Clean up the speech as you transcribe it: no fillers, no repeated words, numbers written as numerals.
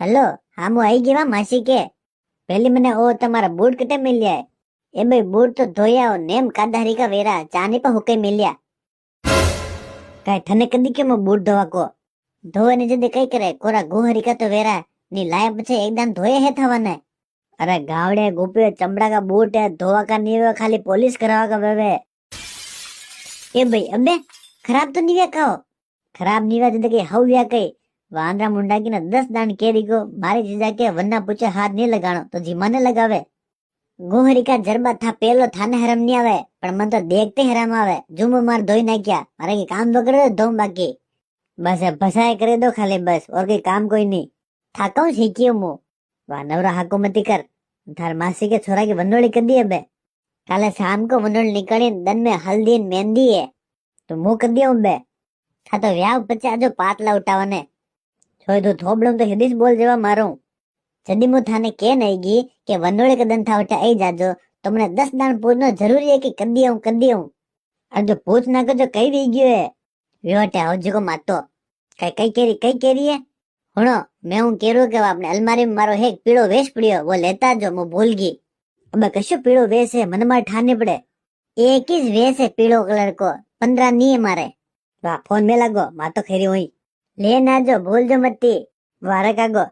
hello हाँ मु आई गया मासी के पहले मैंने ओ તમારા બૂટ કટે મિલ્યા એ ભાઈ બૂટ તો ધોયા નેમ કાદારી का वेरा चानी पर हुके मिल्या काय थने कदी के मो बूट धोवा को धोवे ने जदे कई करे कोरा गोहरी का तो वेरा नी लाया पछे एकदम धोए है थवाने अरे गावड़े गोपे चमड़ा का बूट है धोवा का नहीं हुआ खाली पॉलिश करवा का वेवे ए भाई अबे खराब तो नहीं हुआ कहो खराब नहीं हुआ जदे के हव्या कई वांद्रा मुंडा की ना 10 दान केरी को मारे जीजा के वन्ना पूछे हाथ नहीं लगानो तो जी माने लगावे गोहरी का जरबा था पेलो थाने हरम नहीं आवे पर मन तो देखते हरम आवे जुम मार धोई ना क्या मारे के काम तो करे धोम बाकी बस भसाए करे दो खाली बस और कोई काम कोई नहीं थाका सीखियो मु वाह नवरा हाको मती कर थार मासी के छोरा की वंडोली कर दी बे काले शाम को वंडोली निकली दन में हल्दी मेहंदी है तो मुंह कर दियो बे था तो व्याह पचा जो पातला उठावने छोय तो थोबड़म तो हिदिस बोल जेवा मारू जदी मु थाने के नहींगी के वंडोले के दन था उठा आई जाजो तो मैंने 10 दान पूछनो जरूरी है कि कर दिया और जो पूछ ना कर जो कई भी गयो है व्योटे हो जको मातो कई कई केरी है हुनो मैं हूं केरो के आपने अलमारी में मारो एक पीड़ो वेश पड़ियो वो लेता जो मु भूल गई अब कशो पीड़ो वेश है मन मार ठाने पड़े एक ही वेश है पीड़ो कलर को 15 नहीं है मारे वाह फोन में लगो मातो खेरी हुई ले ना जो भूल जो मती वारे कागो